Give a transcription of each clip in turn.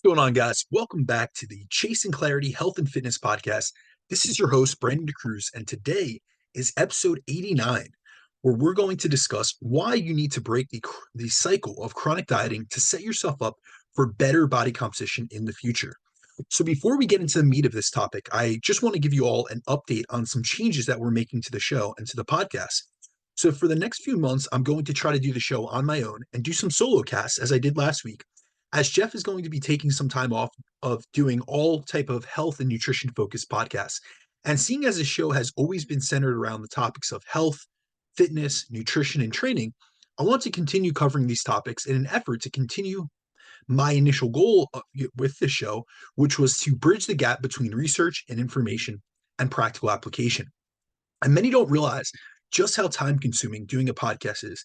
What's going on, guys? Welcome back to the Chasing Clarity Health and Fitness Podcast. This is your host, Brandon DeCruz, and today is episode 89, where we're going to discuss why you need to break the cycle of chronic dieting to set yourself up for better body composition in the future. So, before we get into the meat of this topic, I just want to give you all an update on some changes that we're making to the show and to the podcast. So, for the next few months, I'm going to try to do the show on my own and do some solo casts as I did last week, as Jeff is going to be taking some time off of doing all type of health and nutrition focused podcasts. And seeing as the show has always been centered around the topics of health, fitness, nutrition, and training, I want to continue covering these topics in an effort to continue my initial goal with the show, which was to bridge the gap between research and information and practical application. And many don't realize just how time consuming doing a podcast is,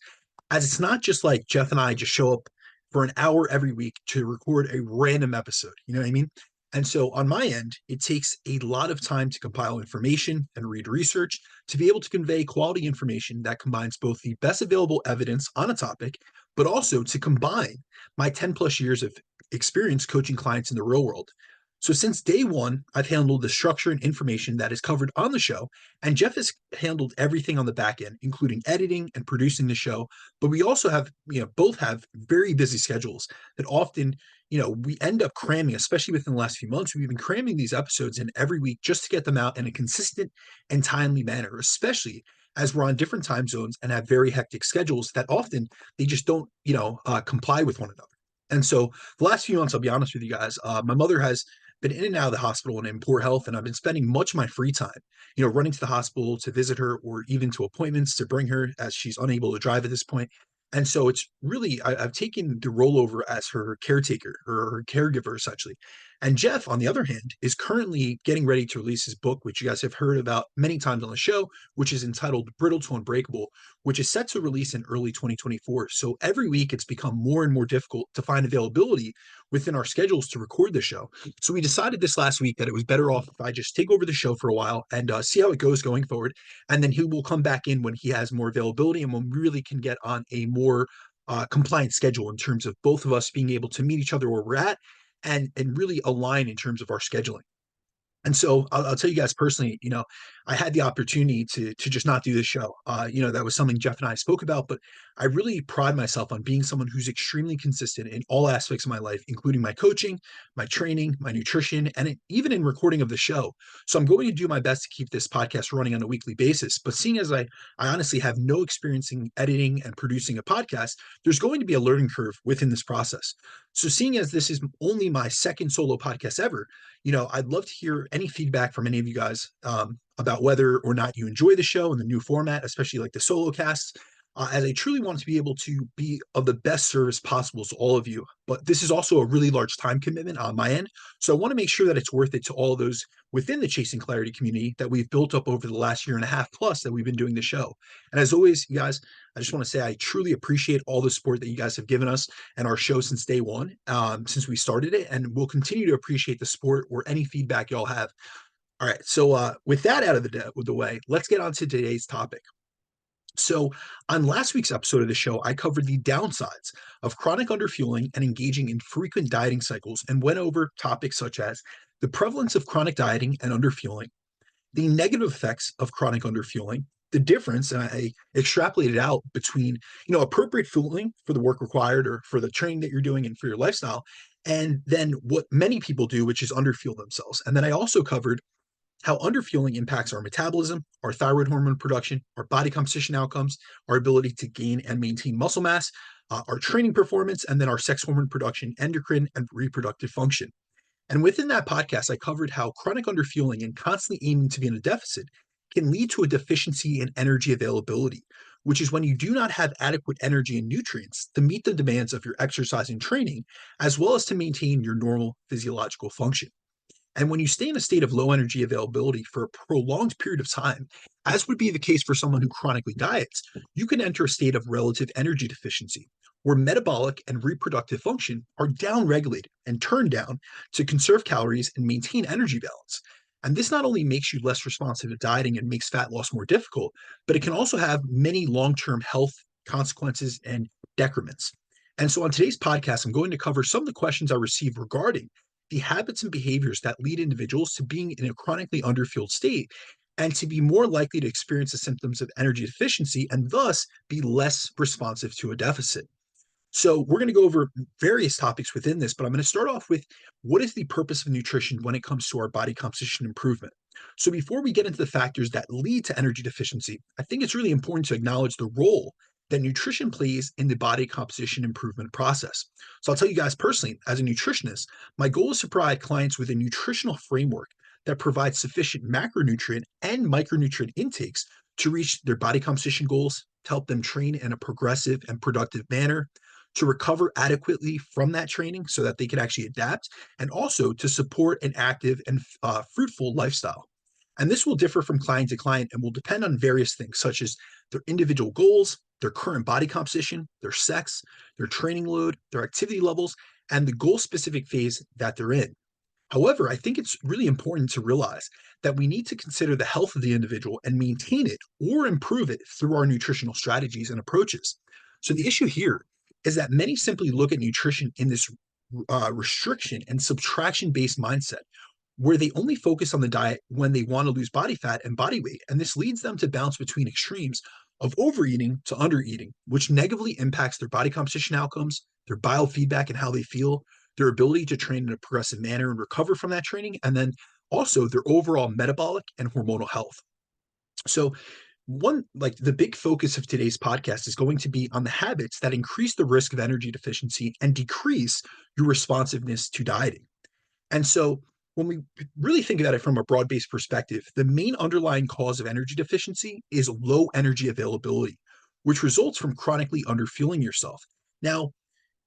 as it's not just like Jeff and I just show up for an hour every week to record a random episode. You know what I mean? And so on my end, it takes a lot of time to compile information and read research to be able to convey quality information that combines both the best available evidence on a topic, but also to combine my 10 plus years of experience coaching clients in the real world. So since day one, I've handled the structure and information that is covered on the show, and Jeff has handled everything on the back end, including editing and producing the show. But we also have, both have very busy schedules that often, we end up cramming, especially within the last few months. We've been cramming these episodes in every week just to get them out in a consistent and timely manner, especially as we're on different time zones and have very hectic schedules that often they just don't, comply with one another. And so the last few months, I'll be honest with you guys, my mother has been in and out of the hospital and in poor health, and I've been spending much of my free time, running to the hospital to visit her or even to appointments to bring her as she's unable to drive at this point. And so it's really, I've taken the role over as her caretaker or her caregiver, essentially. And Jeff, on the other hand, is currently getting ready to release his book, which you guys have heard about many times on the show, which is entitled Brittle to Unbreakable, which is set to release in early 2024. So every week it's become more and more difficult to find availability within our schedules to record the show. So we decided this last week that it was better off if I just take over the show for a while and see how it goes going forward. And then he will come back in when he has more availability and when we really can get on a more compliant schedule in terms of both of us being able to meet each other where we're at and really align in terms of our scheduling. And so I'll tell you guys personally, I had the opportunity to just not do this show. That was something Jeff and I spoke about, but I really pride myself on being someone who's extremely consistent in all aspects of my life, including my coaching, my training, my nutrition, and even in recording of the show. So I'm going to do my best to keep this podcast running on a weekly basis. But seeing as I honestly have no experience in editing and producing a podcast, there's going to be a learning curve within this process. So seeing as this is only my second solo podcast ever, I'd love to hear any feedback from any of you guys about whether or not you enjoy the show and the new format, especially like the solo casts, as I truly want to be able to be of the best service possible to all of you. But this is also a really large time commitment on my end. So I want to make sure that it's worth it to all of those within the Chasing Clarity community that we've built up over the last year and a half plus that we've been doing the show. And as always, you guys, I just want to say I truly appreciate all the support that you guys have given us and our show since day one, since we started it. And we'll continue to appreciate the support or any feedback y'all have. All right. So with that out of the way, let's get on to today's topic. So, on last week's episode of the show, I covered the downsides of chronic underfueling and engaging in frequent dieting cycles and went over topics such as the prevalence of chronic dieting and underfueling, the negative effects of chronic underfueling, the difference, and I extrapolated out between, appropriate fueling for the work required or for the training that you're doing and for your lifestyle, and then what many people do, which is underfuel themselves. And then I also covered how underfueling impacts our metabolism, our thyroid hormone production, our body composition outcomes, our ability to gain and maintain muscle mass, our training performance, and then our sex hormone production, endocrine, and reproductive function. And within that podcast, I covered how chronic underfueling and constantly aiming to be in a deficit can lead to a deficiency in energy availability, which is when you do not have adequate energy and nutrients to meet the demands of your exercise and training, as well as to maintain your normal physiological function. And when you stay in a state of low energy availability for a prolonged period of time, as would be the case for someone who chronically diets, you can enter a state of relative energy deficiency, where metabolic and reproductive function are downregulated and turned down to conserve calories and maintain energy balance. And this not only makes you less responsive to dieting and makes fat loss more difficult, but it can also have many long term health consequences and decrements. And so on today's podcast, I'm going to cover some of the questions I received regarding the habits and behaviors that lead individuals to being in a chronically underfueled state and to be more likely to experience the symptoms of energy deficiency and thus be less responsive to a deficit. So, we're going to go over various topics within this, but I'm going to start off with what is the purpose of nutrition when it comes to our body composition improvement. So, before we get into the factors that lead to energy deficiency, I think it's really important to acknowledge the role that nutrition plays in the body composition improvement process. So, I'll tell you guys personally, as a nutritionist, my goal is to provide clients with a nutritional framework that provides sufficient macronutrient and micronutrient intakes to reach their body composition goals, to help them train in a progressive and productive manner, to recover adequately from that training so that they can actually adapt, and also to support an active and fruitful lifestyle. And this will differ from client to client and will depend on various things, such as their individual goals, their current body composition, their sex, their training load, their activity levels, and the goal specific phase that they're in. However, I think it's really important to realize that we need to consider the health of the individual and maintain it or improve it through our nutritional strategies and approaches. So, the issue here is that many simply look at nutrition in this restriction and subtraction based mindset where they only focus on the diet when they want to lose body fat and body weight. And this leads them to bounce between extremes of overeating to undereating, which negatively impacts their body composition outcomes, their biofeedback and how they feel, their ability to train in a progressive manner and recover from that training, and then also their overall metabolic and hormonal health. So, one like the big focus of today's podcast is going to be on the habits that increase the risk of energy deficiency and decrease your responsiveness to dieting. And so, when we really think about it from a broad based perspective, the main underlying cause of energy deficiency is low energy availability, which results from chronically underfueling yourself. Now,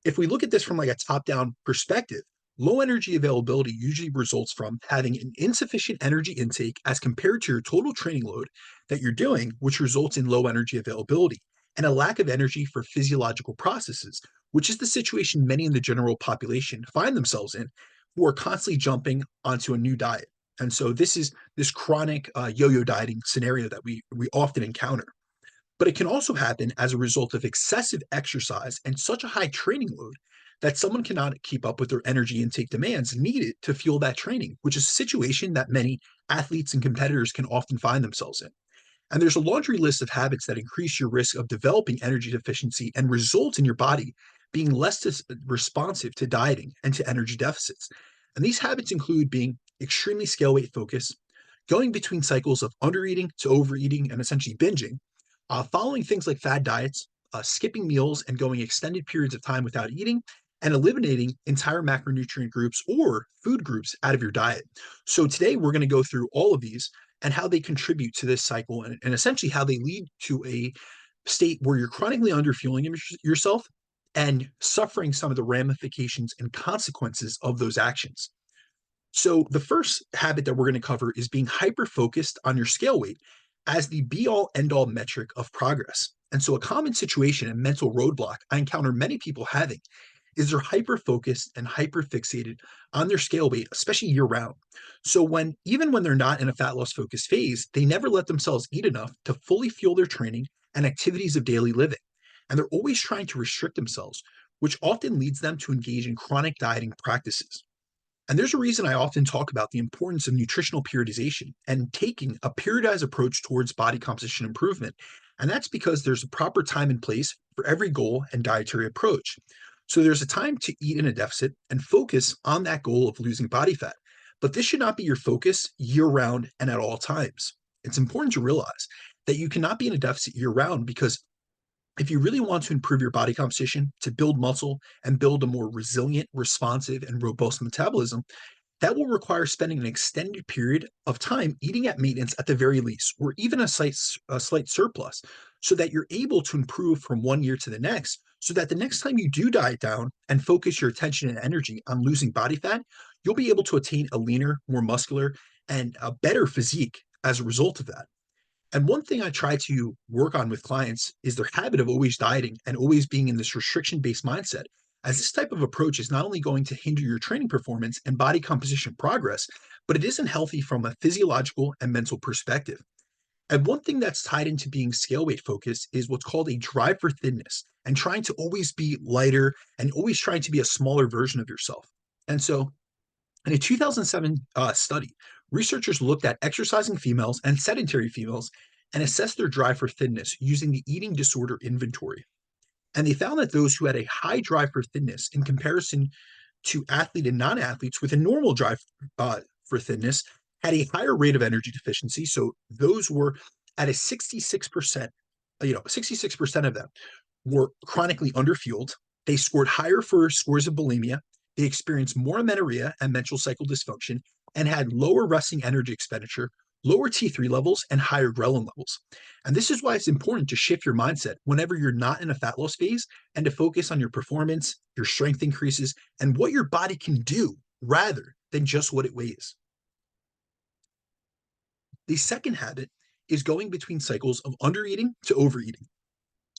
if we look at this from like a top-down perspective, low energy availability usually results from having an insufficient energy intake as compared to your total training load that you're doing, which results in low energy availability, and a lack of energy for physiological processes, which is the situation many in the general population find themselves in who are constantly jumping onto a new diet. And so this is this chronic yo-yo dieting scenario that we often encounter. But it can also happen as a result of excessive exercise and such a high training load that someone cannot keep up with their energy intake demands needed to fuel that training, which is a situation that many athletes and competitors can often find themselves in. And there's a laundry list of habits that increase your risk of developing energy deficiency and result in your body being less responsive to dieting and to energy deficits. And these habits include being extremely scale weight focused, going between cycles of undereating to overeating and essentially binging, following things like fad diets, skipping meals and going extended periods of time without eating, and eliminating entire macronutrient groups or food groups out of your diet. So today we're going to go through all of these and how they contribute to this cycle and essentially how they lead to a state where you're chronically underfueling yourself and suffering some of the ramifications and consequences of those actions. So the first habit that we're going to cover is being hyper focused on your scale weight as the be all end all metric of progress. And so a common situation and mental roadblock I encounter many people having is they're hyper focused and hyper fixated on their scale weight, especially year round. So even when they're not in a fat loss focused phase, they never let themselves eat enough to fully fuel their training and activities of daily living. And they're always trying to restrict themselves, which often leads them to engage in chronic dieting practices. And there's a reason I often talk about the importance of nutritional periodization and taking a periodized approach towards body composition improvement. And that's because there's a proper time and place for every goal and dietary approach. So there's a time to eat in a deficit and focus on that goal of losing body fat. But this should not be your focus year round and at all times. It's important to realize that you cannot be in a deficit year round because if you really want to improve your body composition, to build muscle and build a more resilient, responsive, and robust metabolism, that will require spending an extended period of time eating at maintenance at the very least, or even a slight surplus, so that you're able to improve from one year to the next, so that the next time you do diet down and focus your attention and energy on losing body fat, you'll be able to attain a leaner, more muscular, and a better physique as a result of that. And one thing I try to work on with clients is their habit of always dieting and always being in this restriction based mindset, as this type of approach is not only going to hinder your training performance and body composition progress, but it isn't healthy from a physiological and mental perspective. And one thing that's tied into being scale weight focused is what's called a drive for thinness and trying to always be lighter and always trying to be a smaller version of yourself. And so, in a 2007 study, researchers looked at exercising females and sedentary females and assessed their drive for thinness using the eating disorder inventory. And they found that those who had a high drive for thinness in comparison to athlete and non-athletes with a normal drive for thinness had a higher rate of energy deficiency. So those were at a 66%, 66% of them were chronically underfueled. They scored higher for scores of bulimia. They experienced more amenorrhea and menstrual cycle dysfunction and had lower resting energy expenditure, lower T3 levels, and higher ghrelin levels. And this is why it's important to shift your mindset whenever you're not in a fat loss phase and to focus on your performance, your strength increases, and what your body can do rather than just what it weighs. The second habit is going between cycles of undereating to overeating.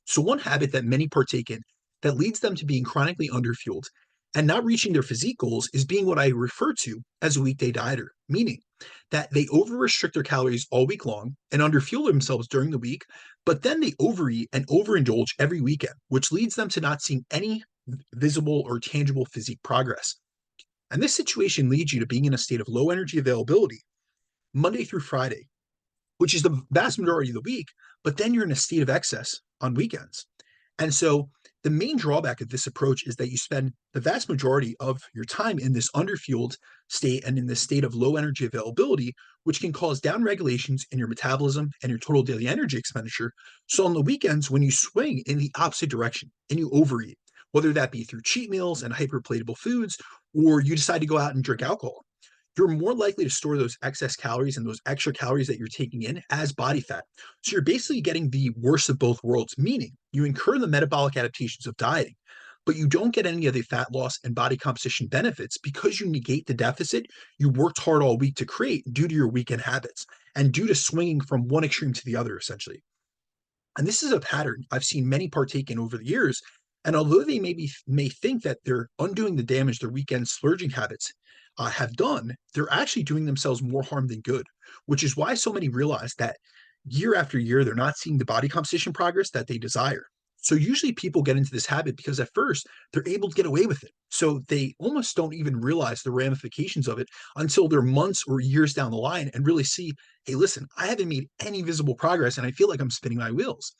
So, one habit that many partake in that leads them to being chronically underfueled and not reaching their physique goals is being what I refer to as a weekday dieter, meaning that they over restrict their calories all week long and underfuel themselves during the week, but then they overeat and overindulge every weekend, which leads them to not seeing any visible or tangible physique progress. And this situation leads you to being in a state of low energy availability Monday through Friday, which is the vast majority of the week, but then you're in a state of excess on weekends. And so the main drawback of this approach is that you spend the vast majority of your time in this underfueled state and in this state of low energy availability, which can cause downregulations in your metabolism and your total daily energy expenditure. So on the weekends, when you swing in the opposite direction and you overeat, whether that be through cheat meals and hyperpalatable foods, or you decide to go out and drink alcohol, you're more likely to store those excess calories and those extra calories that you're taking in as body fat. So you're basically getting the worst of both worlds, meaning you incur the metabolic adaptations of dieting, but you don't get any of the fat loss and body composition benefits because you negate the deficit you worked hard all week to create due to your weekend habits and due to swinging from one extreme to the other, essentially. And this is a pattern I've seen many partake in over the years. And although they may think that they're undoing the damage their weekend splurging habits have done, they're actually doing themselves more harm than good, which is why so many realize that year after year, they're not seeing the body composition progress that they desire. So usually people get into this habit because at first they're able to get away with it. So they almost don't even realize the ramifications of it until they're months or years down the line and really see, hey, listen, I haven't made any visible progress and I feel like I'm spinning my wheels.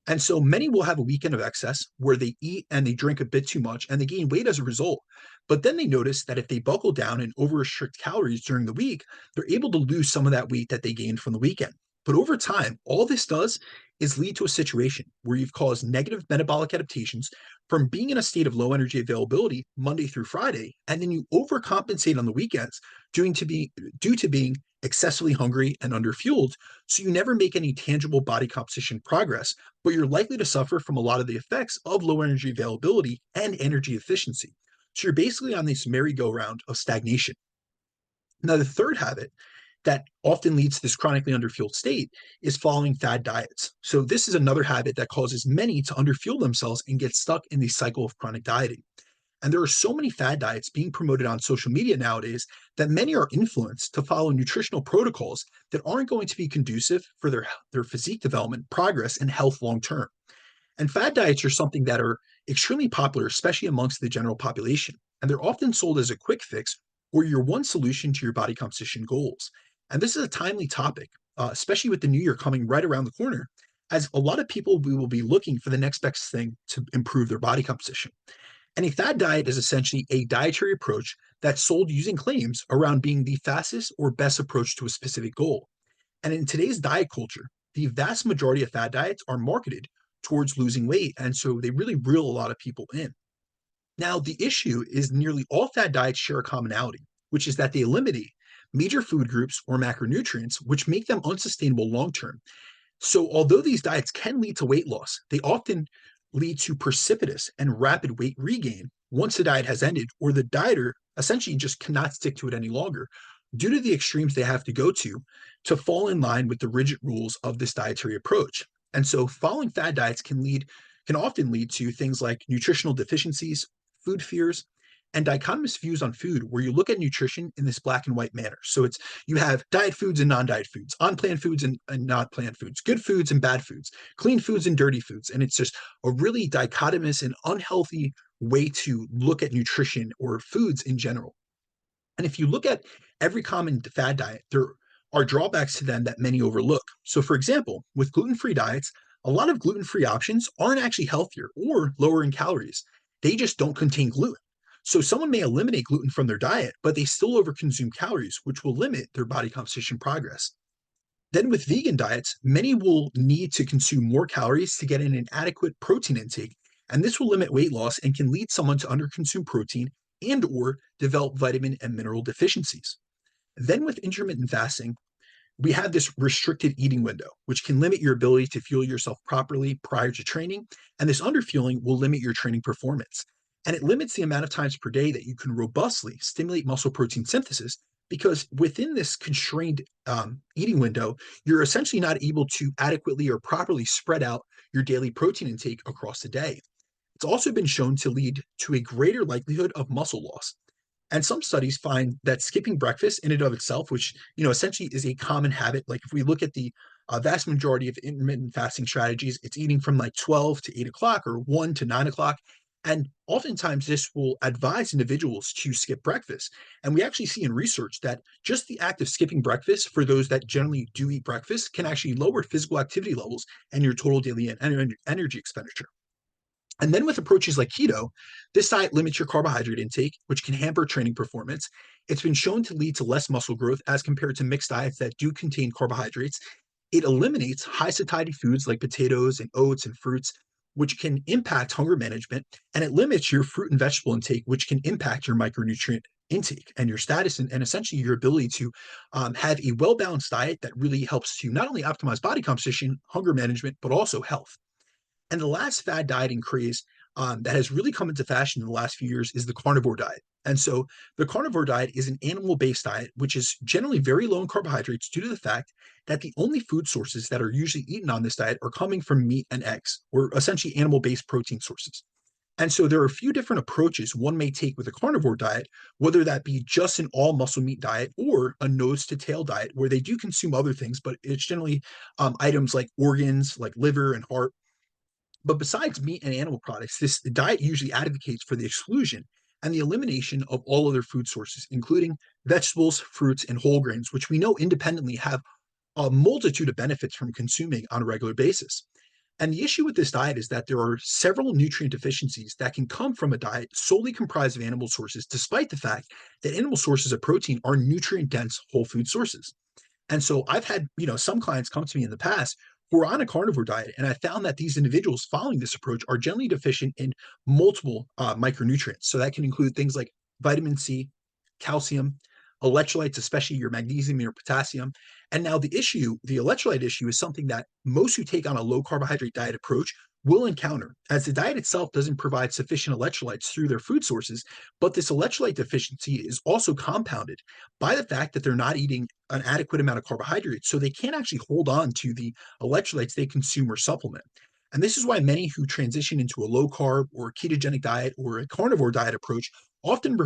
And so many will have a weekend of excess where they eat and they drink a bit too much and they gain weight as a result. But then they notice that if they buckle down and over restrict calories during the week, they're able to lose some of that weight that they gained from the weekend. But over time, all this does is lead to a situation where you've caused negative metabolic adaptations from being in a state of low energy availability Monday through Friday, and then you overcompensate on the weekends due to being excessively hungry and underfueled. So you never make any tangible body composition progress, but you're likely to suffer from a lot of the effects of low energy availability and energy efficiency. So you're basically on this merry-go-round of stagnation. Now, the third habit that often leads to this chronically underfueled state is following fad diets. So this is another habit that causes many to underfuel themselves and get stuck in the cycle of chronic dieting. And there are so many fad diets being promoted on social media nowadays that many are influenced to follow nutritional protocols that aren't going to be conducive for their physique development, progress, and health long term. And fad diets are something that are extremely popular, especially amongst the general population. And they're often sold as a quick fix or your one solution to your body composition goals. And this is a timely topic, especially with the new year coming right around the corner, as a lot of people will be looking for the next best thing to improve their body composition. And a fad diet is essentially a dietary approach that's sold using claims around being the fastest or best approach to a specific goal. And in today's diet culture, the vast majority of fad diets are marketed towards losing weight. And so they really reel a lot of people in. Now, the issue is nearly all fad diets share a commonality, which is that they eliminate major food groups or macronutrients, which make them unsustainable long term. So, although these diets can lead to weight loss, they often lead to precipitous and rapid weight regain once the diet has ended, or the dieter essentially just cannot stick to it any longer due to the extremes they have to go to fall in line with the rigid rules of this dietary approach. And so, following fad diets can often lead to things like nutritional deficiencies, food fears, and dichotomous views on food where you look at nutrition in this black and white manner. So it's you have diet foods and non-diet foods, on-plan foods and not planned foods, good foods and bad foods, clean foods and dirty foods. And it's just a really dichotomous and unhealthy way to look at nutrition or foods in general. And if you look at every common fad diet, there are drawbacks to them that many overlook. So, for example, with gluten free diets, a lot of gluten free options aren't actually healthier or lower in calories. They just don't contain gluten. So, someone may eliminate gluten from their diet, but they still overconsume calories, which will limit their body composition progress. Then, with vegan diets, many will need to consume more calories to get an adequate protein intake, and this will limit weight loss and can lead someone to underconsume protein and or develop vitamin and mineral deficiencies. Then with intermittent fasting, we have this restricted eating window, which can limit your ability to fuel yourself properly prior to training, and this underfueling will limit your training performance. And it limits the amount of times per day that you can robustly stimulate muscle protein synthesis because within this constrained eating window, you're essentially not able to adequately or properly spread out your daily protein intake across the day. It's also been shown to lead to a greater likelihood of muscle loss. And some studies find that skipping breakfast in and of itself, which essentially is a common habit, like if we look at the vast majority of intermittent fasting strategies, it's eating from like 12 to 8 o'clock or 1 to 9 o'clock. And oftentimes this will advise individuals to skip breakfast. And we actually see in research that just the act of skipping breakfast for those that generally do eat breakfast can actually lower physical activity levels and your total daily energy expenditure. And then with approaches like keto, this diet limits your carbohydrate intake, which can hamper training performance. It's been shown to lead to less muscle growth as compared to mixed diets that do contain carbohydrates. It eliminates high satiety foods like potatoes and oats and fruits, which can impact hunger management, and it limits your fruit and vegetable intake, which can impact your micronutrient intake and your status and essentially your ability to have a well-balanced diet that really helps to not only optimize body composition, hunger management, but also health. And the last fad dieting craze that has really come into fashion in the last few years is the carnivore diet. And so the carnivore diet is an animal based diet, which is generally very low in carbohydrates due to the fact that the only food sources that are usually eaten on this diet are coming from meat and eggs, or essentially animal based protein sources. And so there are a few different approaches one may take with a carnivore diet, whether that be just an all muscle meat diet or a nose to tail diet, where they do consume other things, but it's generally items like organs, like liver and heart. But besides meat and animal products, this diet usually advocates for the exclusion and the elimination of all other food sources, including vegetables, fruits, and whole grains, which we know independently have a multitude of benefits from consuming on a regular basis. And the issue with this diet is that there are several nutrient deficiencies that can come from a diet solely comprised of animal sources, despite the fact that animal sources of protein are nutrient dense whole food sources. And so I've had, some clients come to me in the past who are on a carnivore diet, and I found that these individuals following this approach are generally deficient in multiple micronutrients. So that can include things like vitamin C, calcium, electrolytes, especially your magnesium and your potassium. And now the electrolyte issue is something that most who take on a low carbohydrate diet approach will encounter, as the diet itself doesn't provide sufficient electrolytes through their food sources. But this electrolyte deficiency is also compounded by the fact that they're not eating an adequate amount of carbohydrates. So they can't actually hold on to the electrolytes they consume or supplement. And this is why many who transition into a low carb or ketogenic diet or a carnivore diet approach often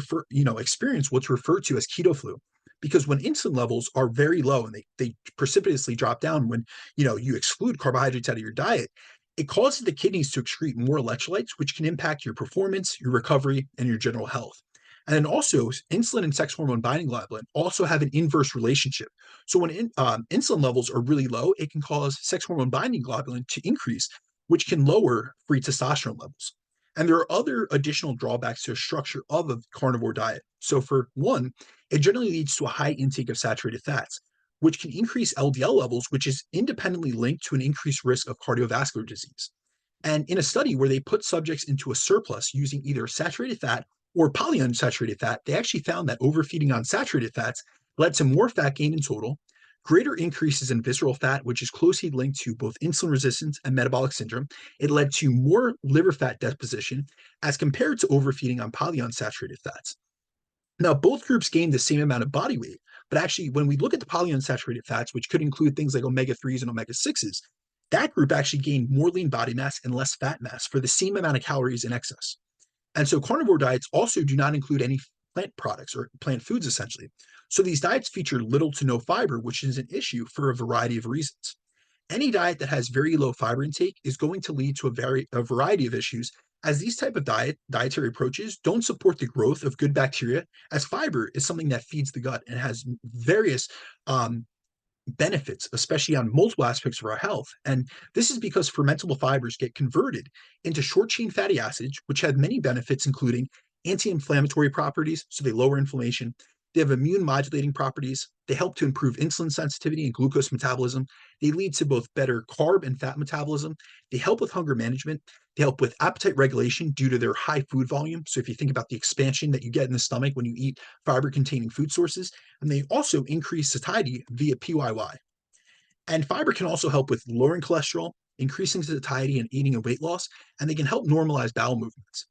experience what's referred to as keto flu. Because when insulin levels are very low and they precipitously drop down when you exclude carbohydrates out of your diet, it causes the kidneys to excrete more electrolytes, which can impact your performance, your recovery, and your general health. And then also, insulin and sex hormone binding globulin also have an inverse relationship. So when insulin levels are really low, it can cause sex hormone binding globulin to increase, which can lower free testosterone levels. And there are other additional drawbacks to the structure of a carnivore diet. So for one, it generally leads to a high intake of saturated fats, which can increase LDL levels, which is independently linked to an increased risk of cardiovascular disease. And in a study where they put subjects into a surplus using either saturated fat or polyunsaturated fat, they actually found that overfeeding on saturated fats led to more fat gain in total, greater increases in visceral fat, which is closely linked to both insulin resistance and metabolic syndrome. It led to more liver fat deposition as compared to overfeeding on polyunsaturated fats. Now, both groups gained the same amount of body weight, but actually, when we look at the polyunsaturated fats, which could include things like omega 3s and omega 6s, that group actually gained more lean body mass and less fat mass for the same amount of calories in excess. And so carnivore diets also do not include any plant products or plant foods, essentially. So these diets feature little to no fiber, which is an issue for a variety of reasons. Any diet that has very low fiber intake is going to lead to a variety of issues, as these type of dietary approaches don't support the growth of good bacteria, as fiber is something that feeds the gut and has various um, benefits, especially on multiple aspects of our health. And this is because fermentable fibers get converted into short chain fatty acids, which have many benefits, including anti inflammatory properties, so they lower inflammation. They have immune modulating properties. They help to improve insulin sensitivity and glucose metabolism. They lead to both better carb and fat metabolism. They help with hunger management. They help with appetite regulation due to their high food volume. So, if you think about the expansion that you get in the stomach when you eat fiber containing food sources, and they also increase satiety via PYY. And fiber can also help with lowering cholesterol, increasing satiety, and eating and weight loss, and they can help normalize bowel movements.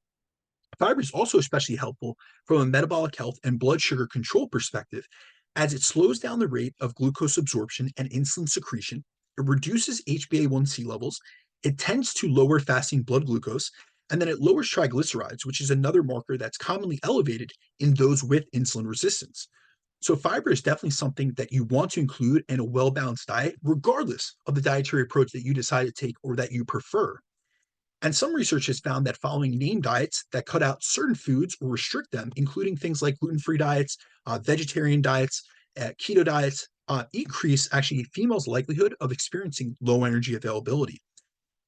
Fiber is also especially helpful from a metabolic health and blood sugar control perspective, as it slows down the rate of glucose absorption and insulin secretion. It reduces HbA1c levels. It tends to lower fasting blood glucose, and then it lowers triglycerides, which is another marker that's commonly elevated in those with insulin resistance. So fiber is definitely something that you want to include in a well-balanced diet, regardless of the dietary approach that you decide to take or that you prefer. And some research has found that following named diets that cut out certain foods or restrict them, including things like gluten-free diets, vegetarian diets, keto diets, increase actually females' likelihood of experiencing low energy availability.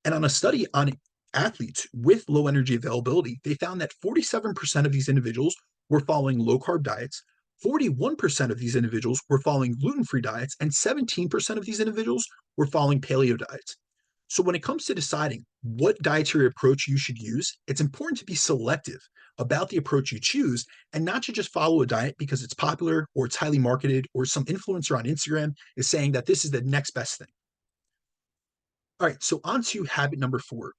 And on a study on athletes with low energy availability, they found that 47% of these individuals were following low carb diets, 41% of these individuals were following gluten free diets, and 17% of these individuals were following paleo diets. So, when it comes to deciding what dietary approach you should use, it's important to be selective about the approach you choose and not to just follow a diet because it's popular or it's highly marketed or some influencer on Instagram is saying that this is the next best thing. All right, so on to habit number 4,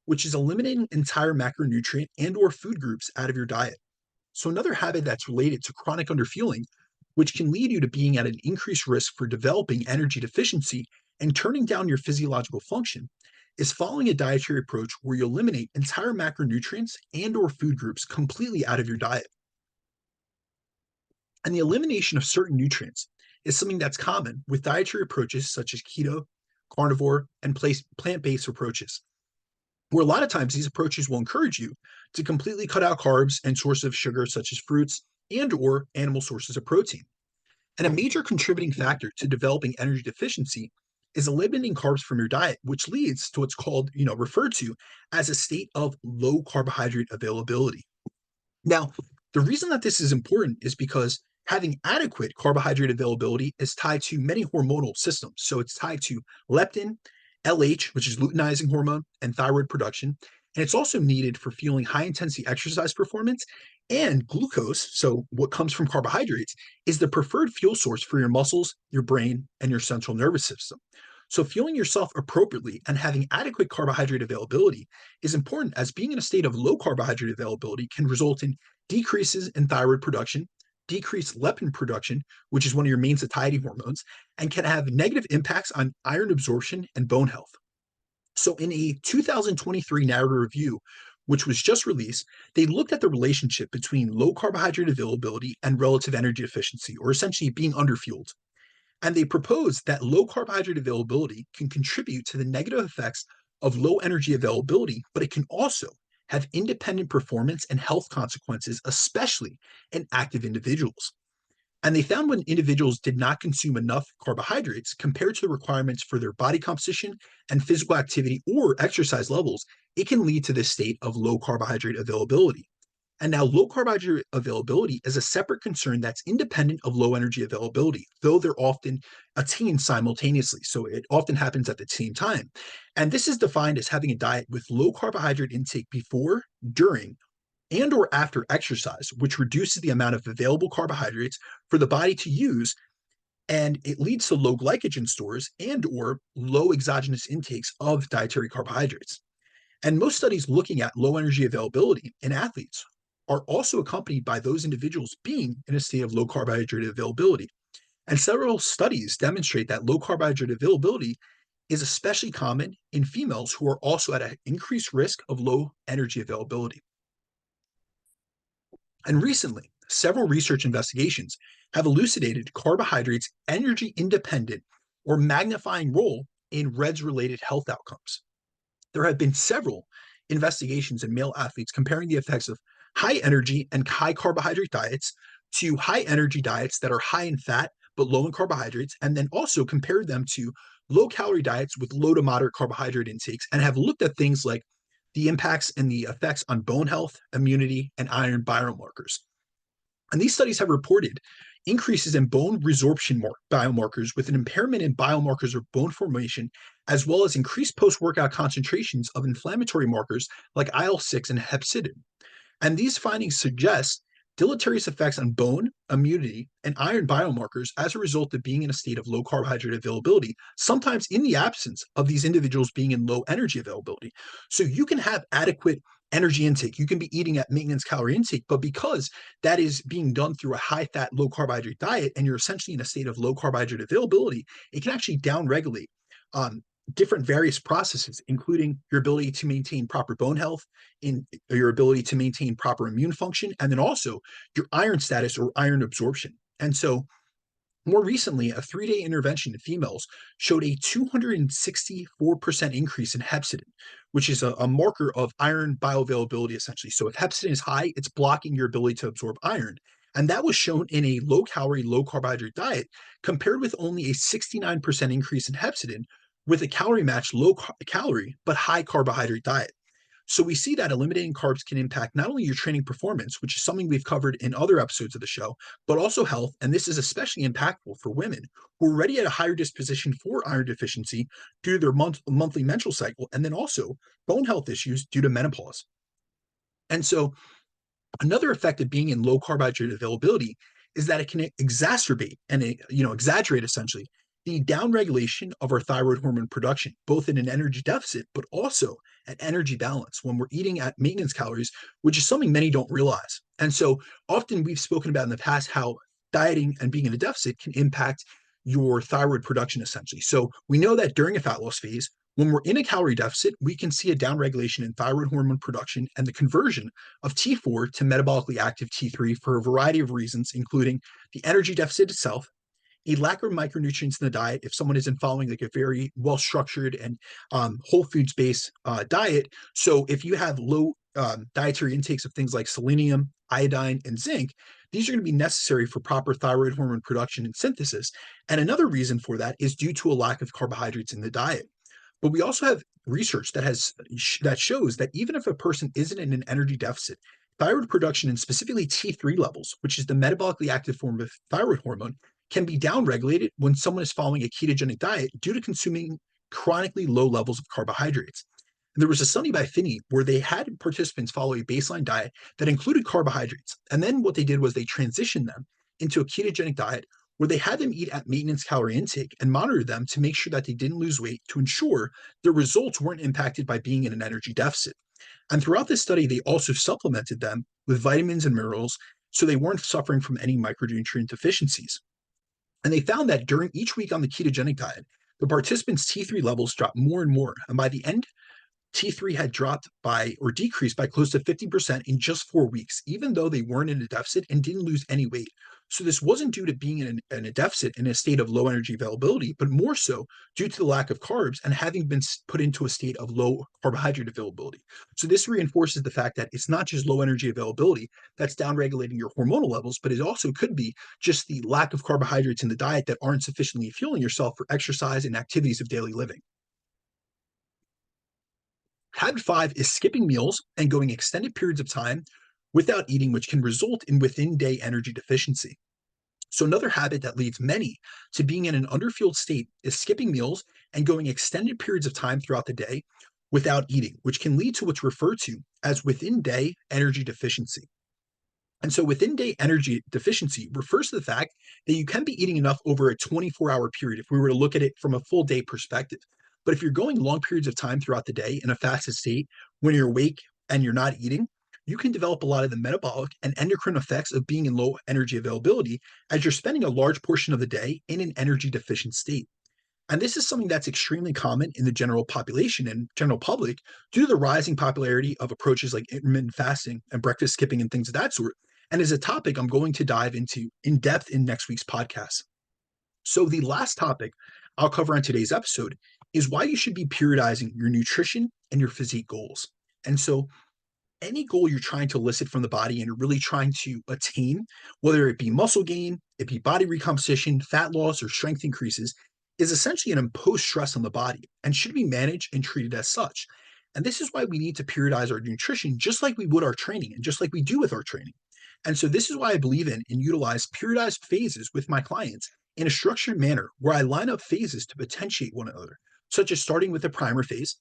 which is eliminating entire macronutrient and or food groups out of your diet. So another habit that's related to chronic underfueling, which can lead you to being at an increased risk for developing energy deficiency and turning down your physiological function, is following a dietary approach where you eliminate entire macronutrients and or food groups completely out of your diet. And the elimination of certain nutrients is something that's common with dietary approaches such as keto, carnivore, and plant-based approaches, where a lot of times these approaches will encourage you to completely cut out carbs and sources of sugar such as fruits and or animal sources of protein. And a major contributing factor to developing energy deficiency is eliminating carbs from your diet, which leads to what's called, referred to as a state of low carbohydrate availability. Now, the reason that this is important is because having adequate carbohydrate availability is tied to many hormonal systems. So it's tied to leptin, LH, which is luteinizing hormone, and thyroid production. And it's also needed for fueling high intensity exercise performance. And glucose, so what comes from carbohydrates, is the preferred fuel source for your muscles, your brain, and your central nervous system. So, fueling yourself appropriately and having adequate carbohydrate availability is important, as being in a state of low carbohydrate availability can result in decreases in thyroid production, decreased leptin production, which is one of your main satiety hormones, and can have negative impacts on iron absorption and bone health. So, in a 2023 narrative review, which was just released, they looked at the relationship between low carbohydrate availability and relative energy efficiency, or essentially being underfueled. And they proposed that low carbohydrate availability can contribute to the negative effects of low energy availability, but it can also have independent performance and health consequences, especially in active individuals. And they found when individuals did not consume enough carbohydrates compared to the requirements for their body composition and physical activity or exercise levels, it can lead to this state of low carbohydrate availability. And now, low carbohydrate availability is a separate concern that's independent of low energy availability, though they're often attained simultaneously. So it often happens at the same time. And this is defined as having a diet with low carbohydrate intake before, during, and or after exercise, which reduces the amount of available carbohydrates for the body to use, and it leads to low glycogen stores and or low exogenous intakes of dietary carbohydrates. And most studies looking at low energy availability in athletes are also accompanied by those individuals being in a state of low carbohydrate availability. And several studies demonstrate that low carbohydrate availability is especially common in females who are also at an increased risk of low energy availability. And recently, several research investigations have elucidated carbohydrates' energy independent or magnifying role in REDS related health outcomes. There have been several investigations in male athletes comparing the effects of high energy and high carbohydrate diets to high energy diets that are high in fat but low in carbohydrates, and then also compared them to low calorie diets with low to moderate carbohydrate intakes, and have looked at things like the impacts and the effects on bone health, immunity, and iron biomarkers. And these studies have reported increases in bone resorption biomarkers with an impairment in biomarkers of bone formation, as well as increased post workout concentrations of inflammatory markers like IL-6 and hepcidin. And these findings suggest deleterious effects on bone, immunity, and iron biomarkers as a result of being in a state of low carbohydrate availability, sometimes in the absence of these individuals being in low energy availability. So you can have adequate energy intake. You can be eating at maintenance calorie intake, but because that is being done through a high fat, low carbohydrate diet, and you're essentially in a state of low carbohydrate availability, it can actually downregulate um, different various processes, including your ability to maintain proper bone health, in your ability to maintain proper immune function, and then also your iron status or iron absorption. And so more recently, a 3-day intervention in females showed a 264% increase in hepcidin, which is a marker of iron bioavailability, essentially. So if hepcidin is high, it's blocking your ability to absorb iron. And that was shown in a low calorie, low carbohydrate diet, compared with only a 69% increase in hepcidin with a calorie matched low calorie but high carbohydrate diet. So we see that eliminating carbs can impact not only your training performance, which is something we've covered in other episodes of the show, but also health. And this is especially impactful for women who are already at a higher disposition for iron deficiency due to their monthly menstrual cycle, and then also bone health issues due to menopause. And so another effect of being in low carbohydrate availability is that it can exacerbate and exaggerate essentially the downregulation of our thyroid hormone production, both in an energy deficit, but also at energy balance when we're eating at maintenance calories, which is something many don't realize. And so often we've spoken about in the past how dieting and being in a deficit can impact your thyroid production essentially. So we know that during a fat loss phase, when we're in a calorie deficit, we can see a downregulation in thyroid hormone production and the conversion of T4 to metabolically active T3 for a variety of reasons, including the energy deficit itself, a lack of micronutrients in the diet. If someone isn't following like a very well structured and whole foods based diet, so if you have low dietary intakes of things like selenium, iodine, and zinc, these are going to be necessary for proper thyroid hormone production and synthesis. And another reason for that is due to a lack of carbohydrates in the diet. But we also have research that shows that even if a person isn't in an energy deficit, thyroid production and specifically T3 levels, which is the metabolically active form of thyroid hormone, can be downregulated when someone is following a ketogenic diet due to consuming chronically low levels of carbohydrates. And there was a study by Finney where they had participants follow a baseline diet that included carbohydrates. And then what they did was they transitioned them into a ketogenic diet where they had them eat at maintenance calorie intake and monitor them to make sure that they didn't lose weight to ensure their results weren't impacted by being in an energy deficit. And throughout this study, they also supplemented them with vitamins and minerals so they weren't suffering from any micronutrient deficiencies. And they found that during each week on the ketogenic diet, the participants' T3 levels dropped more and more. And by the end, T3 had dropped by or decreased by close to 50% in just 4 weeks, even though they weren't in a deficit and didn't lose any weight. So this wasn't due to being in a deficit in a state of low energy availability, but more so due to the lack of carbs and having been put into a state of low carbohydrate availability. So this reinforces the fact that it's not just low energy availability that's downregulating your hormonal levels, but it also could be just the lack of carbohydrates in the diet that aren't sufficiently fueling yourself for exercise and activities of daily living. Habit 5 is skipping meals and going extended periods of time without eating, which can result in within day energy deficiency. So, another habit that leads many to being in an underfueled state is skipping meals and going extended periods of time throughout the day without eating, which can lead to what's referred to as within day energy deficiency. And so, within day energy deficiency refers to the fact that you can be eating enough over a 24-hour period if we were to look at it from a full day perspective. But if you're going long periods of time throughout the day in a fasted state, when you're awake and you're not eating, you can develop a lot of the metabolic and endocrine effects of being in low energy availability as you're spending a large portion of the day in an energy deficient state. And this is something that's extremely common in the general population and general public due to the rising popularity of approaches like intermittent fasting and breakfast skipping and things of that sort. and is a topic I'm going to dive into in depth in next week's podcast. So, the last topic I'll cover on today's episode is why you should be periodizing your nutrition and your physique goals. And so, any goal you're trying to elicit from the body and you're really trying to attain, whether it be muscle gain, it be body recomposition, fat loss, or strength increases, is essentially an imposed stress on the body and should be managed and treated as such. And this is why we need to periodize our nutrition just like we would our training and just like we do with our training. And so this is why I believe in and utilize periodized phases with my clients in a structured manner where I line up phases to potentiate one another, such as starting with a primer phase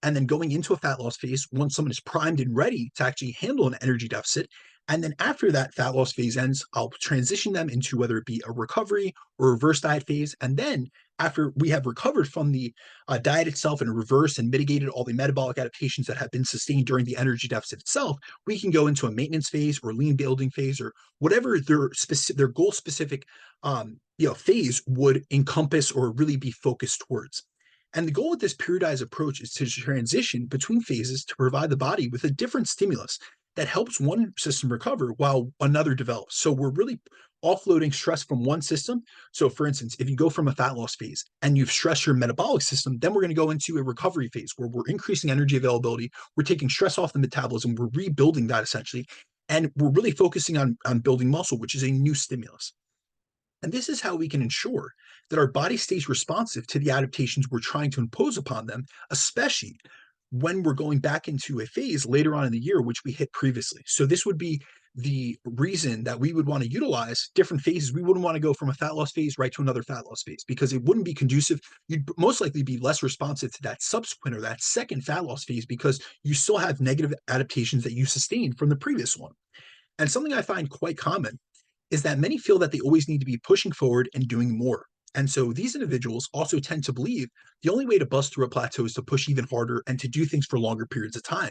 and then going into a fat loss phase once someone is primed and ready to actually handle an energy deficit. And then after that fat loss phase ends, I'll transition them into whether it be a recovery or reverse diet phase. And then after we have recovered from the diet itself and reversed and mitigated all the metabolic adaptations that have been sustained during the energy deficit itself, we can go into a maintenance phase or lean building phase or whatever their goal specific phase would encompass or really be focused towards. And the goal with this periodized approach is to transition between phases to provide the body with a different stimulus that helps one system recover while another develops. So we're really offloading stress from one system. So for instance, if you go from a fat loss phase and you've stressed your metabolic system, then we're going to go into a recovery phase where we're increasing energy availability. We're taking stress off the metabolism. We're rebuilding that essentially. And we're really focusing on building muscle, which is a new stimulus. And this is how we can ensure that our body stays responsive to the adaptations we're trying to impose upon them, especially when we're going back into a phase later on in the year, which we hit previously. So this would be the reason that we would want to utilize different phases. We wouldn't want to go from a fat loss phase right to another fat loss phase because it wouldn't be conducive. You'd most likely be less responsive to that subsequent or that second fat loss phase because you still have negative adaptations that you sustained from the previous one. And something I find quite common is that many feel that they always need to be pushing forward and doing more. And so these individuals also tend to believe the only way to bust through a plateau is to push even harder and to do things for longer periods of time.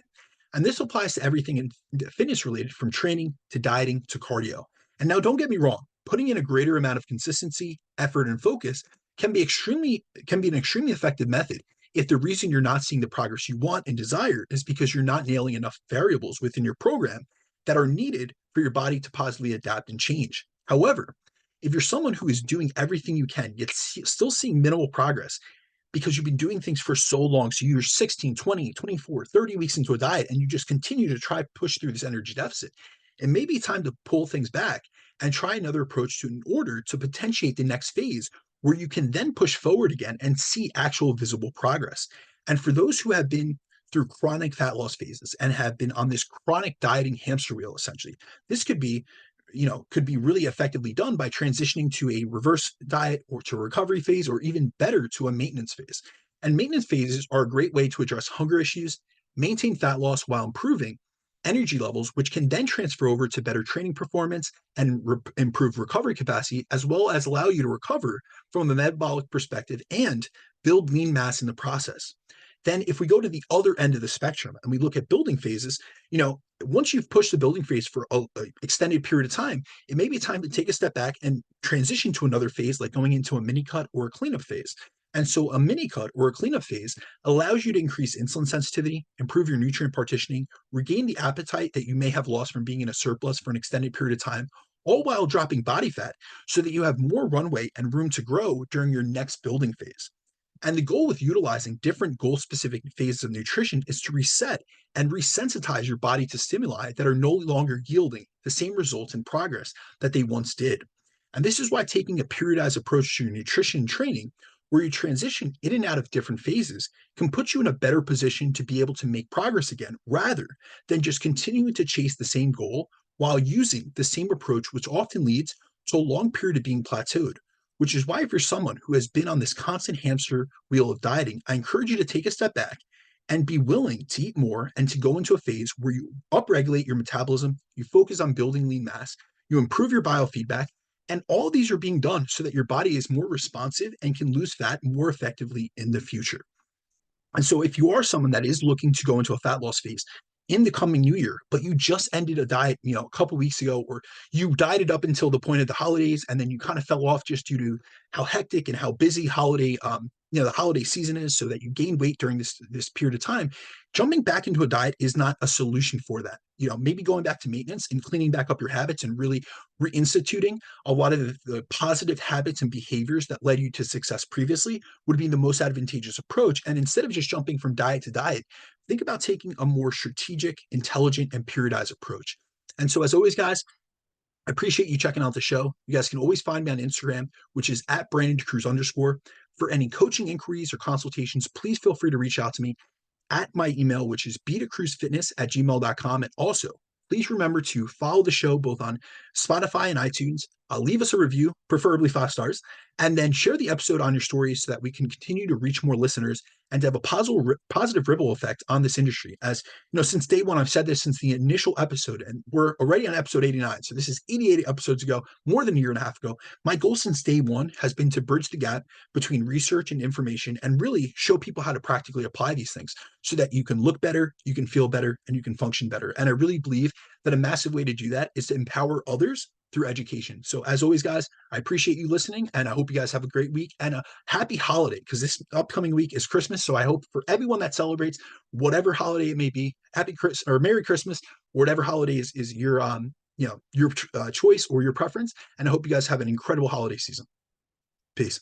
And this applies to everything in fitness related, from training to dieting to cardio. And now don't get me wrong, putting in a greater amount of consistency, effort, and focus can be an extremely effective method if the reason you're not seeing the progress you want and desire is because you're not nailing enough variables within your program that are needed for your body to positively adapt and change. However, if you're someone who is doing everything you can, yet still seeing minimal progress because you've been doing things for so long, so you're 16, 20, 24, 30 weeks into a diet, and you just continue to try to push through this energy deficit, it may be time to pull things back and try another approach in order to potentiate the next phase where you can then push forward again and see actual visible progress. And for those who have been through chronic fat loss phases and have been on this chronic dieting hamster wheel, essentially, this could be really effectively done by transitioning to a reverse diet or to a recovery phase, or even better, to a maintenance phase. And maintenance phases are a great way to address hunger issues, maintain fat loss while improving energy levels, which can then transfer over to better training performance and improve recovery capacity, as well as allow you to recover from a metabolic perspective and build lean mass in the process. Then if we go to the other end of the spectrum and we look at building phases, once you've pushed the building phase for an extended period of time, it may be time to take a step back and transition to another phase, like going into a mini cut or a cleanup phase. And so a mini cut or a cleanup phase allows you to increase insulin sensitivity, improve your nutrient partitioning, regain the appetite that you may have lost from being in a surplus for an extended period of time, all while dropping body fat so that you have more runway and room to grow during your next building phase. And the goal with utilizing different goal-specific phases of nutrition is to reset and resensitize your body to stimuli that are no longer yielding the same results and progress that they once did. And this is why taking a periodized approach to your nutrition training, where you transition in and out of different phases, can put you in a better position to be able to make progress again, rather than just continuing to chase the same goal while using the same approach, which often leads to a long period of being plateaued. Which is why if you're someone who has been on this constant hamster wheel of dieting, I encourage you to take a step back and be willing to eat more and to go into a phase where you upregulate your metabolism, you focus on building lean mass, you improve your biofeedback, and all these are being done so that your body is more responsive and can lose fat more effectively in the future. And so if you are someone that is looking to go into a fat loss phase in the coming new year, but you just ended a diet, a couple weeks ago, or you dieted up until the point of the holidays, and then you kind of fell off just due to how hectic and how busy holiday the holiday season is, so that you gain weight during this period of time, jumping back into a diet is not a solution for that. Maybe going back to maintenance and cleaning back up your habits and really reinstituting a lot of the positive habits and behaviors that led you to success previously would be the most advantageous approach. And instead of just jumping from diet to diet, think about taking a more strategic, intelligent, and periodized approach. And so, as always, guys, I appreciate you checking out the show. You guys can always find me on Instagram, which is at @BrandonDeCruz_. For any coaching inquiries or consultations, please feel free to reach out to me at my email, which is bdecruzfitness@gmail.com. And also, please remember to follow the show both on Spotify and iTunes. Leave us a review, preferably 5 stars, and then share the episode on your stories so that we can continue to reach more listeners and to have a positive ripple effect on this industry. As since day one, I've said this since the initial episode, and we're already on episode 89. So this is 88 episodes ago, more than a year and a half ago. My goal since day one has been to bridge the gap between research and information and really show people how to practically apply these things so that you can look better, you can feel better, and you can function better. And I really believe that a massive way to do that is to empower others through education. So as always, guys, I appreciate you listening, and I hope you guys have a great week and a happy holiday, because this upcoming week is Christmas. So I hope for everyone that celebrates whatever holiday it may be, happy Christmas or Merry Christmas, or whatever holiday is your your choice or your preference. And I hope you guys have an incredible holiday season. Peace.